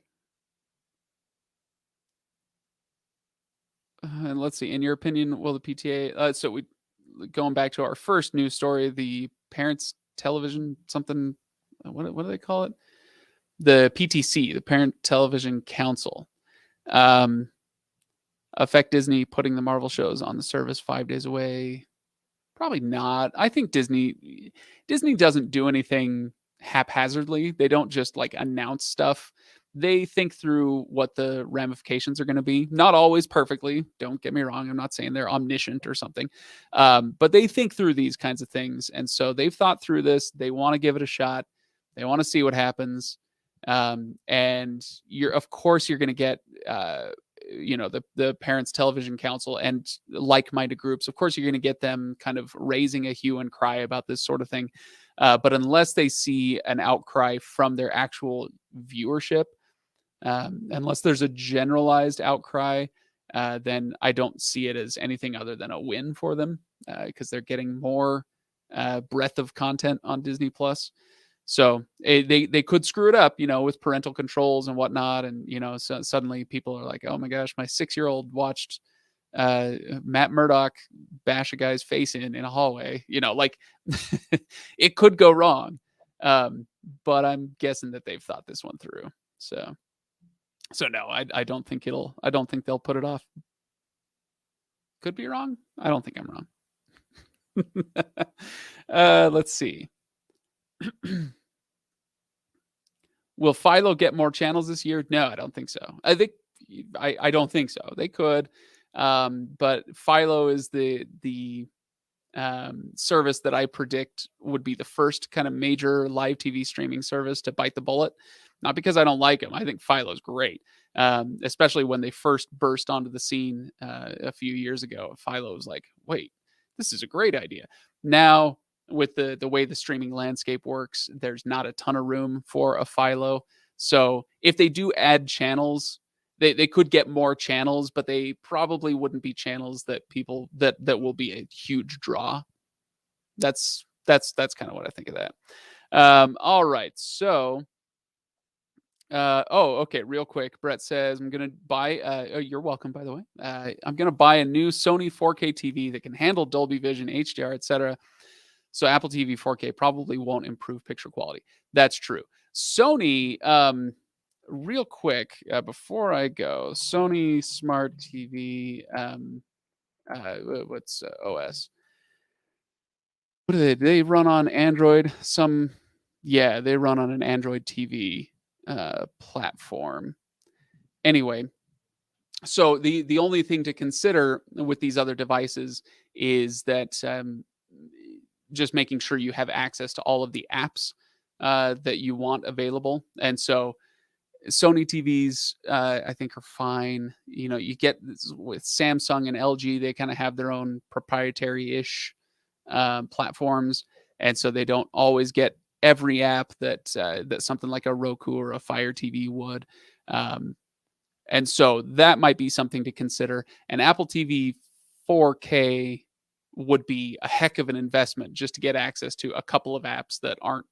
and let's see. In your opinion, will the PTA? So we going back to our first news story, the parents television something. What do they call it? The PTC, the Parent Television Council, um, affect Disney putting the Marvel shows on the service 5 days away. Probably not. I think Disney doesn't do anything haphazardly. They don't just like announce stuff. They think through what the ramifications are going to be. Not always perfectly. Don't get me wrong. I'm not saying they're omniscient or something, but they think through these kinds of things, and so they've thought through this. They want to give it a shot. They want to see what happens, and of course you're going to get the Parents Television Council and like-minded groups. Of course you're going to get them kind of raising a hue and cry about this sort of thing, but unless they see an outcry from their actual viewership, unless there's a generalized outcry, then I don't see it as anything other than a win for them, because they're getting more breadth of content on Disney Plus. So they could screw it up, with parental controls and whatnot, and so suddenly people are like, "Oh my gosh, my 6-year-old watched Matt Murdock bash a guy's face in a hallway." Like it could go wrong, but I'm guessing that they've thought this one through. So So no, I don't think I don't think they'll put it off. Could be wrong. I don't think I'm wrong. Let's see. Will Philo get more channels this year? No, I don't think so. I don't think so. They could, but Philo is the service that I predict would be the first kind of major live TV streaming service to bite the bullet. Not because I don't like them. I think Philo's great, especially when they first burst onto the scene a few years ago. Philo was like, wait, this is a great idea. Now, with the way the streaming landscape works, there's not a ton of room for a Philo. So if they do add channels, they could get more channels, but they probably wouldn't be channels that people that will be a huge draw. That's kind of what I think of that. All right, so okay, real quick. Brett says, I'm gonna buy oh, you're welcome, by the way. I'm gonna buy a new Sony 4K TV that can handle Dolby Vision, HDR, etc. So Apple TV 4K probably won't improve picture quality. That's true. Sony, real quick, before I go, Sony Smart TV, what's OS? What do they run on Android? Yeah, they run on an Android TV platform. Anyway, so the only thing to consider with these other devices is that just making sure you have access to all of the apps that you want available. And so Sony TVs, I think, are fine. You know, you get with Samsung and LG, they kind of have their own proprietary-ish platforms, and so they don't always get every app that something like a Roku or a Fire TV would. And so that might be something to consider. And Apple TV 4K would be a heck of an investment just to get access to a couple of apps that aren't,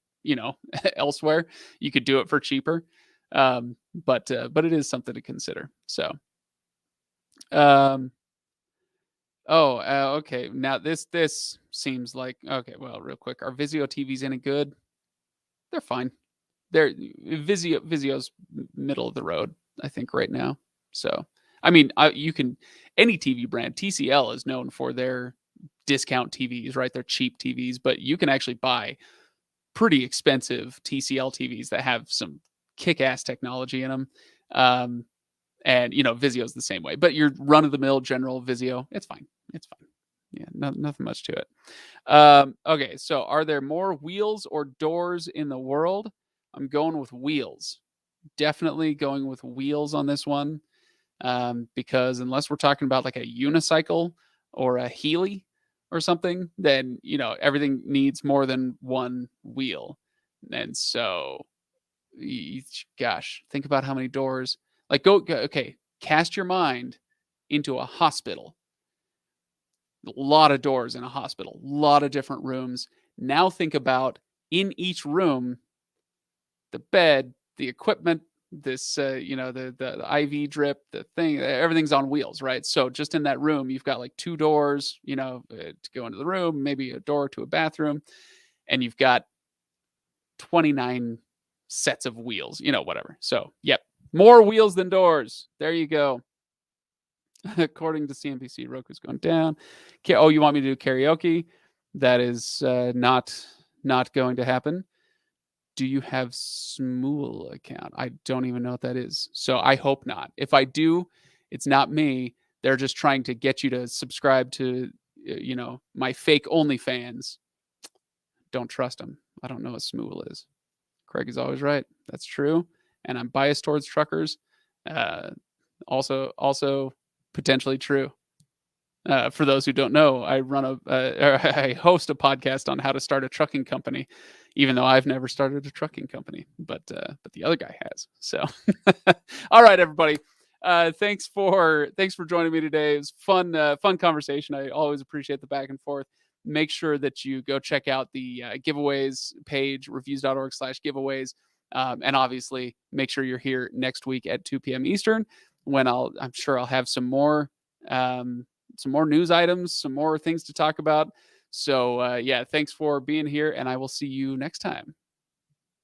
elsewhere. You could do it for cheaper. But it is something to consider. So, um, okay. Now this seems like okay. Well, real quick, are Vizio TVs any good? They're fine. They're Vizio's middle of the road, I think, right now. So, I mean, you can any TV brand. TCL is known for their discount TVs, right? They're cheap TVs, but you can actually buy pretty expensive TCL TVs that have some kick-ass technology in them. And Vizio's the same way. But your run-of-the-mill general Vizio, it's fine. It's fine. Yeah, nothing much to it. Okay, so are there more wheels or doors in the world? I'm going with wheels. Definitely going with wheels on this one. Because unless we're talking about like a unicycle or a Healy or something, then everything needs more than one wheel. And so, gosh, think about how many doors. Like, okay, cast your mind into a hospital. A lot of doors in a hospital, a lot of different rooms. Now think about in each room, the bed, the equipment, this, the IV drip, the thing, everything's on wheels, right? So just in that room, you've got like two doors, to go into the room, maybe a door to a bathroom, and you've got 29 sets of wheels, whatever. So, yep, more wheels than doors. There you go. According to CNBC, Roku's going down. Oh, you want me to do karaoke? That is not going to happen. Do you have Smool account? I don't even know what that is. So I hope not. If I do, it's not me. They're just trying to get you to subscribe to, my fake OnlyFans. Don't trust them. I don't know what Smool is. Craig is always right. That's true. And I'm biased towards truckers. Also potentially true. For those who don't know, I I host a podcast on how to start a trucking company, even though I've never started a trucking company, but the other guy has. So, all right, everybody. Thanks for joining me today. It was fun conversation. I always appreciate the back and forth. Make sure that you go check out the giveaways page, reviews.org/giveaways. And obviously make sure you're here next week at 2 p.m. Eastern when I'm sure I'll have some more news items, some more things to talk about. So yeah, thanks for being here, and I will see you next time.